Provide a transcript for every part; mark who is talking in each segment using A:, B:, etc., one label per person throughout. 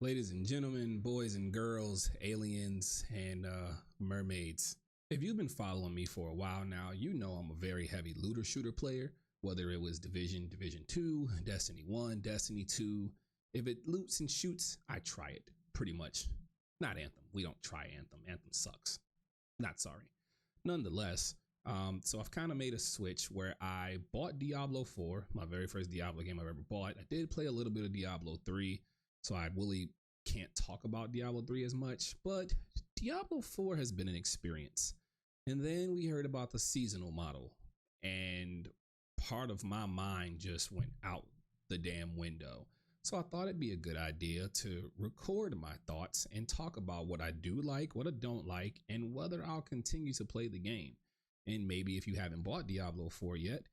A: Ladies and gentlemen, boys and girls, aliens, and mermaids. If you've been following me for a while now, you know I'm a very heavy looter shooter player, whether it was Division 2, Destiny 1, Destiny 2. If it loots and shoots, I try it, pretty much. Not Anthem. We don't try Anthem. Anthem sucks. Not sorry. Nonetheless, so I've kind of made a switch where I bought Diablo 4, my very first Diablo game I've ever bought. I did play a little bit of Diablo 3, so I really can't talk about Diablo 3 as much, but Diablo 4 has been an experience. And then we heard about the seasonal model, and part of my mind just went out the damn window. So I thought it'd be a good idea to record my thoughts and talk about what I do like, what I don't like, and whether I'll continue to play the game. And maybe if you haven't bought Diablo 4 yet,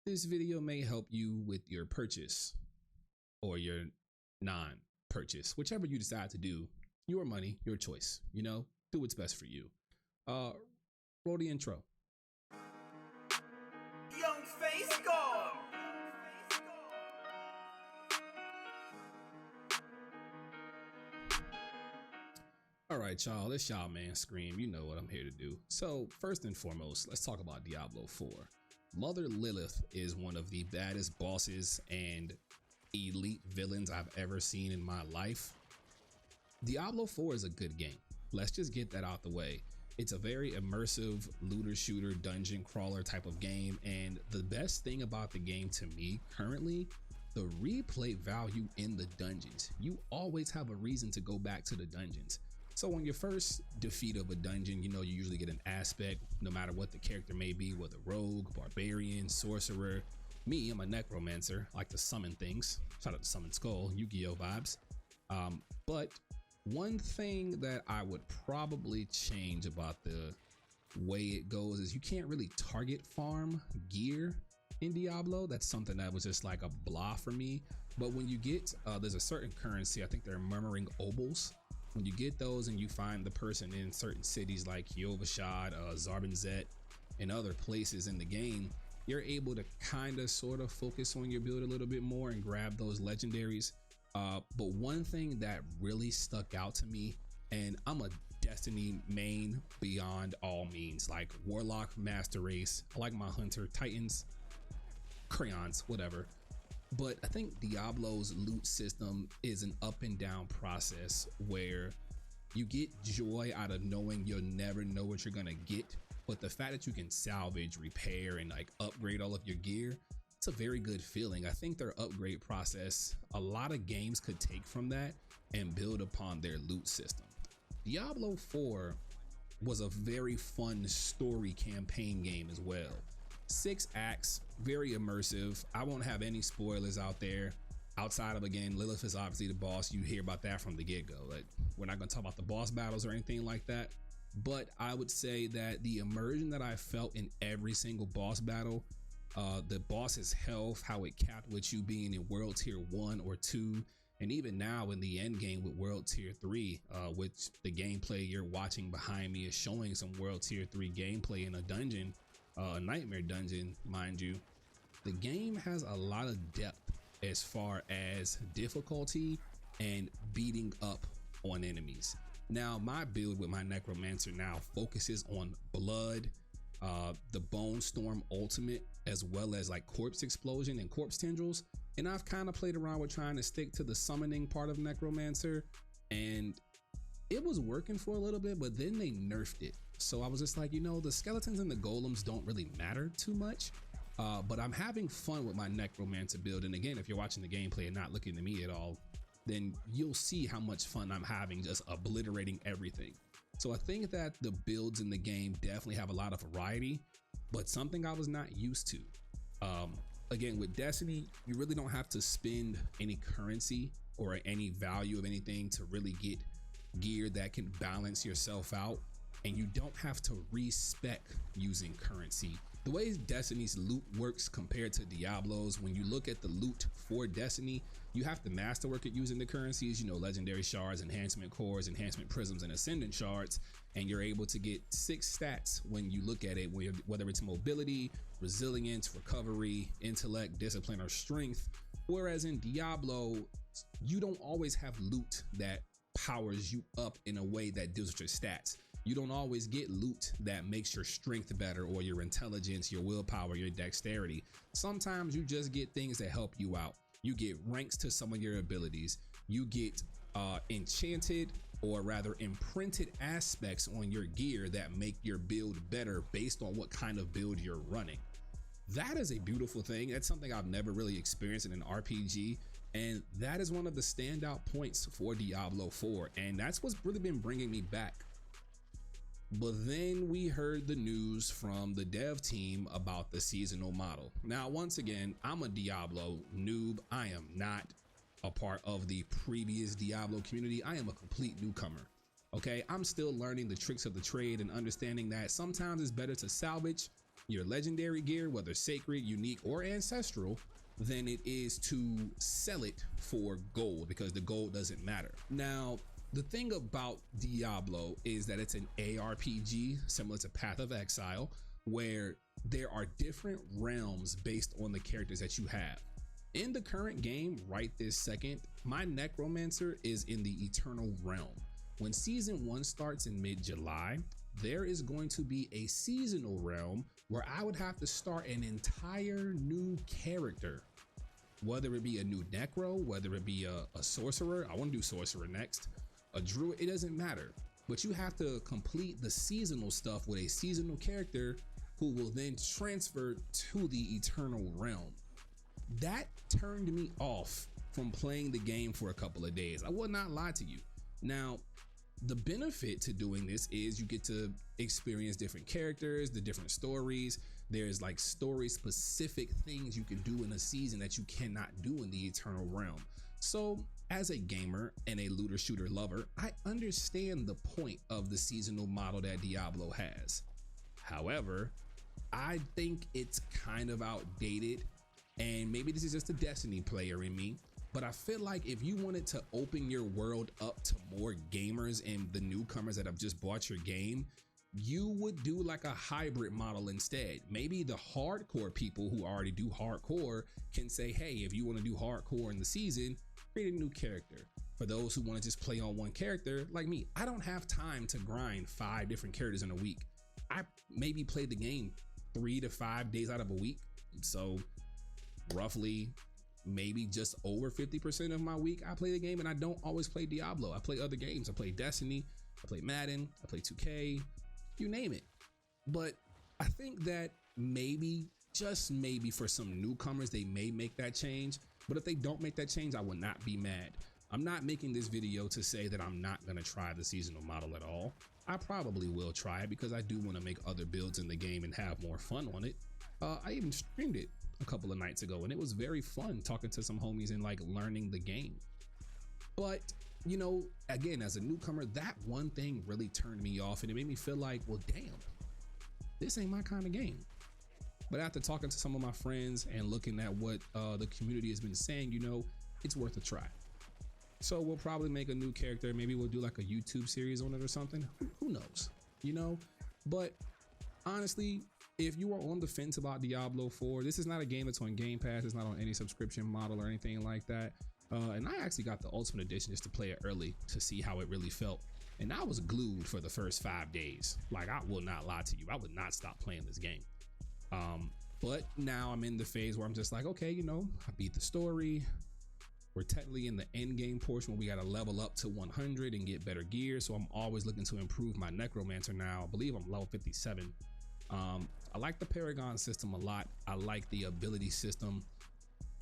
A: this video may help you with your purchase or your non-purchase, whichever you decide to do. Your money, your choice, do what's best for you. Roll the intro.
B: Young face guard.
A: All right, y'all, it's y'all man Scream. You know what I'm here to do. So first and foremost, let's talk about Diablo 4. Mother Lilith is one of the baddest bosses and elite villains I've ever seen in my life. Diablo 4 is a good game. Let's just get that out the way. It's a very immersive looter shooter dungeon crawler type of game, and the best thing about the game to me currently, the replay value in the dungeons. You always have a reason to go back to the dungeons. So on your first defeat of a dungeon, you usually get an aspect, no matter what the character may be, whether rogue, barbarian, sorcerer. Me, I'm a necromancer, I like to summon things. Shout out to Summon Skull, Yu-Gi-Oh vibes. But one thing that I would probably change about the way it goes is you can't really target farm gear in Diablo. That's something that was just like a blah for me. But when you get, there's a certain currency, I think they're murmuring obols. When you get those and you find the person in certain cities like Yovashad, Zarbinzet, and other places in the game, you're able to kind of sort of focus on your build a little bit more and grab those legendaries. But one thing that really stuck out to me, and I'm a Destiny main beyond all means, like Warlock, Master Race, I like my Hunter, Titans, Crayons, whatever. But I think Diablo's loot system is an up and down process where you get joy out of knowing you'll never know what you're gonna get. But the fact that you can salvage, repair, and like upgrade all of your gear, it's a very good feeling. I think their upgrade process, a lot of games could take from that and build upon their loot system. Diablo 4 was a very fun story campaign game as well. 6 acts, very immersive. I won't have any spoilers out there. Outside of, again, Lilith is obviously the boss. You hear about that from the get-go. Like, we're not going to talk about the boss battles or anything like that. But I would say that the immersion that I felt in every single boss battle, the boss's health, how it capped with you being in World Tier 1 or 2, and even now in the end game with World Tier 3, which the gameplay you're watching behind me is showing some World Tier 3 gameplay in a dungeon. A nightmare dungeon, mind you. The game has a lot of depth as far as difficulty and beating up on enemies. Now, my build with my necromancer now focuses on blood, the bone storm ultimate, as well as like corpse explosion and corpse tendrils. And I've kind of played around with trying to stick to the summoning part of necromancer, and it was working for a little bit, but then they nerfed it. So I was just like, the skeletons and the golems don't really matter too much. But I'm having fun with my necromancer build. And again, if you're watching the gameplay and not looking at me at all, then you'll see how much fun I'm having just obliterating everything. So I think that the builds in the game definitely have a lot of variety, but something I was not used to. Again, with Destiny, you really don't have to spend any currency or any value of anything to really get gear that can balance yourself out, and you don't have to respec using currency. The way Destiny's loot works compared to Diablo's, when you look at the loot for Destiny, you have to masterwork it using the currencies, legendary shards, enhancement cores, enhancement prisms, and ascendant shards, and you're able to get 6 stats when you look at it, whether it's mobility, resilience, recovery, intellect, discipline, or strength. Whereas in Diablo, you don't always have loot that powers you up in a way that deals with your stats. You don't always get loot that makes your strength better or your intelligence, your willpower, your dexterity. Sometimes you just get things that help you out. You get ranks to some of your abilities. You get enchanted, or rather imprinted, aspects on your gear that make your build better based on what kind of build you're running. That is a beautiful thing. That's something I've never really experienced in an RPG, and that is one of the standout points for Diablo 4, and that's what's really been bringing me back. But then we heard the news from the dev team about the seasonal model. Now, once again, I'm a Diablo noob. I am not a part of the previous Diablo community. I am a complete newcomer. Okay, I'm still learning the tricks of the trade and understanding that sometimes it's better to salvage your legendary gear, whether sacred, unique, or ancestral, than it is to sell it for gold, because the gold doesn't matter. Now, the thing about Diablo is that it's an ARPG similar to Path of Exile, where there are different realms based on the characters that you have. In the current game, right this second, my necromancer is in the eternal realm. When season 1 starts in mid-July, there is going to be a seasonal realm where I would have to start an entire new character, whether it be a new necro, whether it be a sorcerer. I want to do sorcerer next, a druid, it doesn't matter. But you have to complete the seasonal stuff with a seasonal character who will then transfer to the eternal realm. That turned me off from playing the game for a couple of days. I will not lie to you. Now, the benefit to doing this is you get to experience different characters, the different stories. There's like story specific things you can do in a season that you cannot do in the eternal realm. So as a gamer and a looter shooter lover, I understand the point of the seasonal model that Diablo has. However, I think it's kind of outdated, and maybe this is just a Destiny player in me, but I feel like if you wanted to open your world up to more gamers and the newcomers that have just bought your game, you would do like a hybrid model instead. Maybe the hardcore people who already do hardcore can say, hey, if you want to do hardcore in the season, create a new character. For those who want to just play on one character, like me, I don't have time to grind 5 different characters in a week. I maybe play the game 3 to 5 days out of a week. So roughly maybe just over 50% of my week I play the game, and I don't always play Diablo. I play other games. I play Destiny, I play Madden, I play 2K, you name it. But I think that maybe, just maybe, for some newcomers, they may make that change. But if they don't make that change, I will not be mad. I'm not making this video to say that I'm not going to try the seasonal model at all. I probably will try it because I do want to make other builds in the game and have more fun on it. I even streamed it a couple of nights ago, and it was very fun talking to some homies and like learning the game. But you know, again, as a newcomer, that one thing really turned me off, and it made me feel like, well, damn, this ain't my kind of game. But after talking to some of my friends and looking at what the community has been saying, you know, it's worth a try. So we'll probably make a new character. Maybe we'll do like a YouTube series on it or something. Who knows, you know? But honestly, if you are on the fence about Diablo 4, this is not a game that's on Game Pass. It's not on any subscription model or anything like that. And I actually got the Ultimate Edition just to play it early to see how it really felt. And I was glued for the first 5 days. Like, I will not lie to you. I would not stop playing this game. But now I'm in the phase where I'm just like, okay, you know, I beat the story. We're technically in the end game portion where we got to level up to 100 and get better gear. So I'm always looking to improve my necromancer now. I believe I'm level 57. I like the Paragon system a lot. I like the ability system.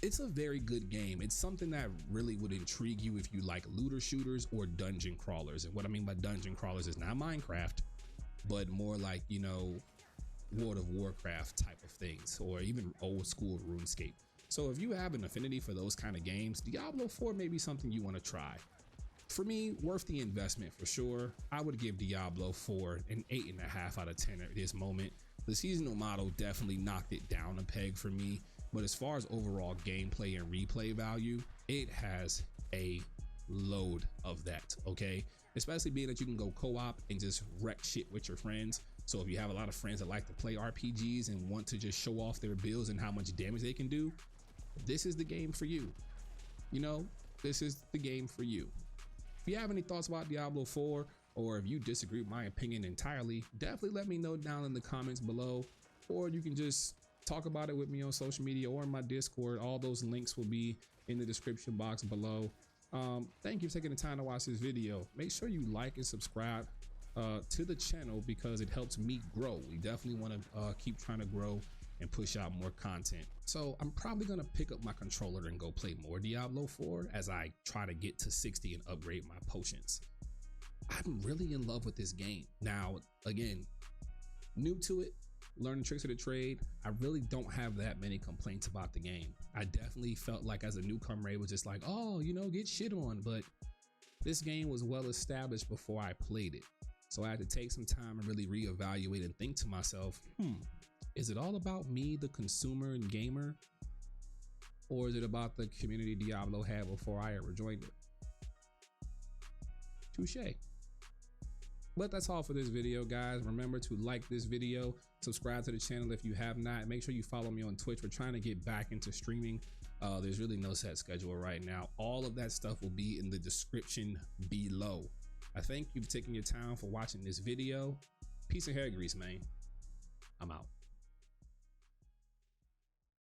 A: It's a very good game. It's something that really would intrigue you if you like looter shooters or dungeon crawlers. And what I mean by dungeon crawlers is not Minecraft, but more like, you know, World of Warcraft type of things, or even old school RuneScape. So if you have an affinity for those kind of games, Diablo 4 may be something you want to try. For me, worth the investment for sure. I would give Diablo 4 an 8.5 out of 10 at this moment. The seasonal model definitely knocked it down a peg for me, but as far as overall gameplay and replay value, it has a load of that, okay? Especially being that you can go co-op and just wreck shit with your friends. So if you have a lot of friends that like to play RPGs and want to just show off their builds and how much damage they can do, this is the game for you. You know, this is the game for you. If you have any thoughts about Diablo 4, or if you disagree with my opinion entirely, definitely let me know down in the comments below, or you can just talk about it with me on social media or in my Discord. All those links will be in the description box below. Thank you for taking the time to watch this video. Make sure you like and subscribe to the channel because it helps me grow. We definitely want to keep trying to grow and push out more content. So I'm probably gonna pick up my controller and go play more Diablo 4 as I try to get to 60 and upgrade my potions. I'm really in love with this game. Now, again, new to it, learning tricks of the trade, I really don't have that many complaints about the game. I definitely felt like as a newcomer, it was just like, oh, you know, get shit on. But this game was well established before I played it. So I had to take some time and really reevaluate and think to myself, is it all about me, the consumer and gamer? Or is it about the community Diablo had before I ever joined it? Touché. But that's all for this video, guys. Remember to like this video, subscribe to the channel if you have not. Make sure you follow me on Twitch. We're trying to get back into streaming. There's really no set schedule right now. All of that stuff will be in the description below. I thank you for taking your time for watching this video. Peace and hair grease, man. I'm out.